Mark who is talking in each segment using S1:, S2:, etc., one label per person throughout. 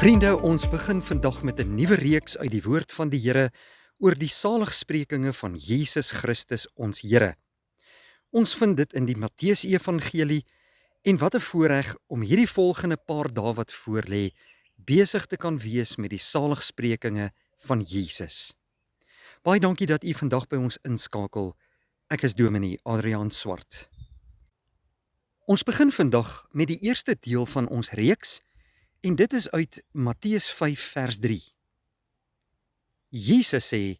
S1: Vriende, ons begin vandag met 'n nuwe reeks uit die woord van die Here oor die saligsprekinge van Jesus Christus ons Here. Ons vind dit in die Matteus Evangelie en wat 'n voorreg om hierdie volgende paar dae wat voorlê besig te kan wees met die saligsprekinge van Jesus. Baie dankie dat u vandag by ons inskakel. Ek is Dominee Adriaan Swart. Ons begin vandag met die eerste deel van ons reeks en dit is uit Matteus 5 vers 3. Jesus sê,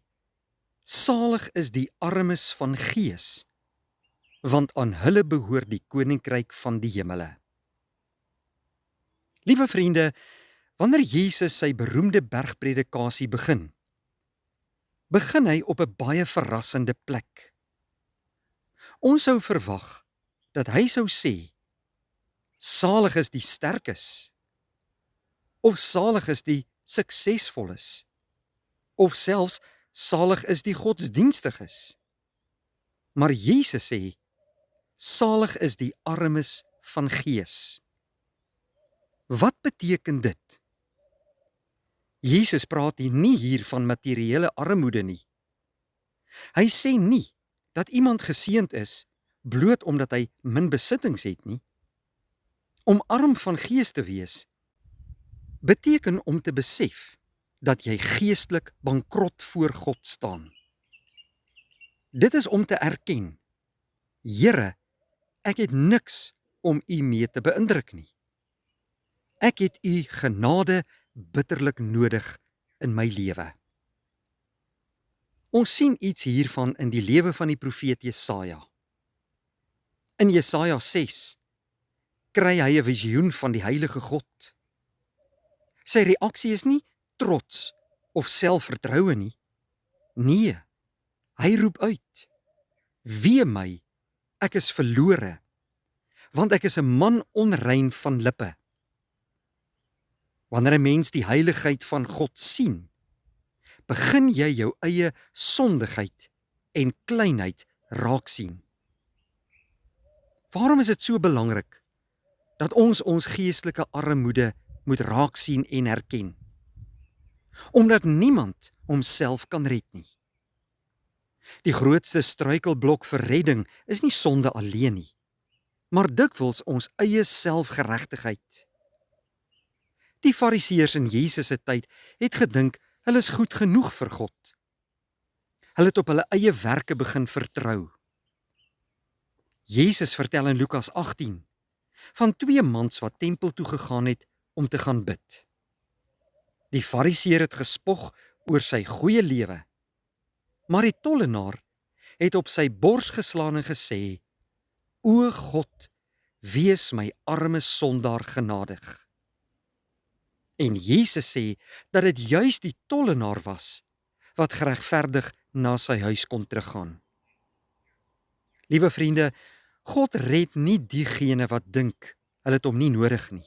S1: salig is die armes van gees, want aan hulle behoort die koninkryk van die hemele. Liewe vriende, wanneer Jesus sy beroemde bergpredikasie begin hy op 'n baie verrassende plek. Ons sou verwag dat hy sou sê, salig is die sterkes, of salig is die suksesvolles, of selfs salig is die godsdienstiges. Maar Jesus sê, salig is die armes van gees. Wat beteken dit? Jesus praat nie hier van materiële armoede nie. Hy sê nie dat iemand geseënd is bloot omdat hy min besittings het nie. Om arm van gees te wees beteken om te besef dat jy geestelik bankrot voor God staan. Dit is om te erken, Here, ek het niks om u mee te beïndruk nie. Ek het u genade bitterlik nodig in my lewe. Ons sien iets hiervan in die lewe van die profeet Jesaja. In Jesaja 6 kry hy 'n visioen van die heilige God. Sy reaksie is nie trots of selfvertroue nie. Nee, hy roep uit, wee my, ek is verlore, want ek is 'n man onrein van lippe. Wanneer 'n mens die heiligheid van God sien, begin jy jou eie sondigheid en kleinheid raak sien. Waarom is dit so belangrik dat ons geestelike armoede moet raak sien en herken? Omdat niemand homself kan red nie. Die grootste struikelblok vir redding is nie sonde alleen nie, maar dikwels ons eie selfgeregtigheid. Die Fariseërs in Jesus se tyd het gedink hulle is goed genoeg vir God. Hulle het op hulle eie werke begin vertrou. Jesus vertel in Lukas 18 van 2 mans wat tempel toe gegaan het om te gaan bid. Die Fariseër het gespog oor sy goeie lewe, maar die tollenaar het op sy bors geslaan en gesê, o God, wees my arme sondaar genadig. En Jesus sê dat dit juis die tollenaar was wat geregverdig na sy huis kon teruggaan. Liewe vriende, God red nie diegene wat dink hulle het hom nie nodig nie.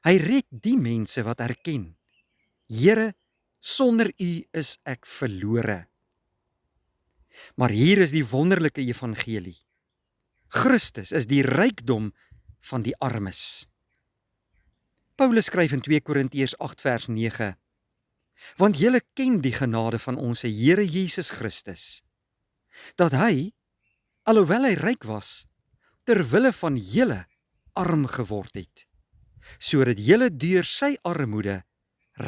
S1: Hy red die mense wat erken, Here, sonder u is ek verlore. Maar hier is die wonderlike evangelie. Christus is die rykdom van die armes. Paulus skryf in 2 Korintiërs 8 vers 9, want julle ken die genade van ons Here Jesus Christus, dat hy, alhoewel hy ryk was, ter wille van julle arm geword het, sodat julle deur sy armoede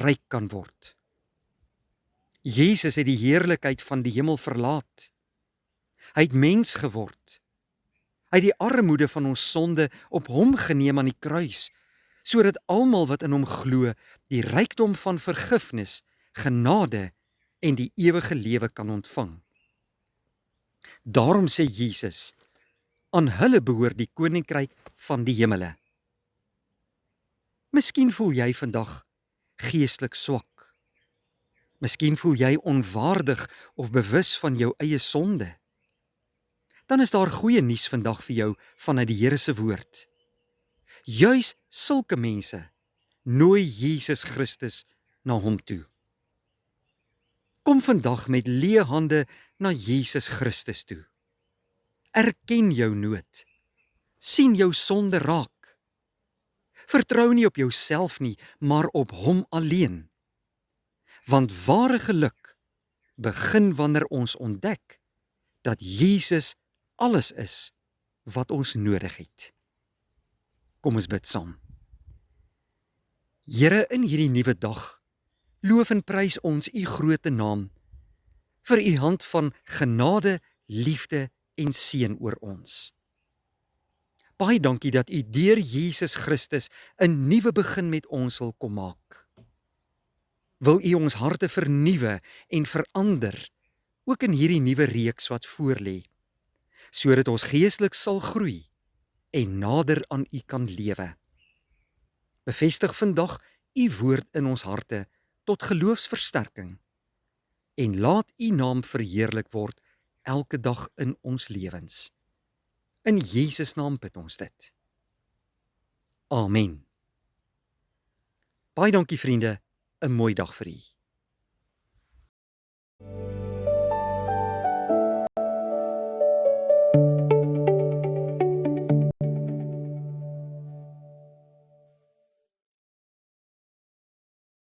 S1: ryk kan word. Jesus het die heerlikheid van die hemel verlaat. Hy het mens geword. Hy het die armoede van ons sonde op hom geneem aan die kruis, sodat almal wat in hom glo, die rykdom van vergifnis, genade en die ewige lewe kan ontvang. Daarom sê Jesus, aan hulle behoort die koninkryk van die hemele. Miskien voel jy vandag geestelik swak. Miskien voel jy onwaardig of bewus van jou eie sonde. Dan is daar goeie nuus vandag vir jou vanuit die Here se woord. Juis sulke mense nooi Jesus Christus na hom toe. Kom vandag met leë hande na Jesus Christus toe. Erken jou nood. Sien jou sonde raak. Vertrou nie op jouself nie, maar op hom alleen. Want ware geluk begin wanneer ons ontdek dat Jesus alles is wat ons nodig het. Kom ons bid saam. Here, in hierdie nuwe dag, loof en prys ons u groote naam vir u hand van genade, liefde en seën oor ons. Baie dankie dat u deur Jesus Christus 'n nuwe begin met ons wil kom maak. Wil u ons harte vernuwe en verander, ook in hierdie nuwe reeks wat voorlê, sodat ons geestelik sal groei en nader aan u kan lewe. Bevestig vandag u woord in ons harte tot geloofsversterking en laat u naam verheerlik word elke dag in ons lewens. In Jesus naam bid ons dit. Amen. Baie dankie vriende, 'n mooi dag vir u.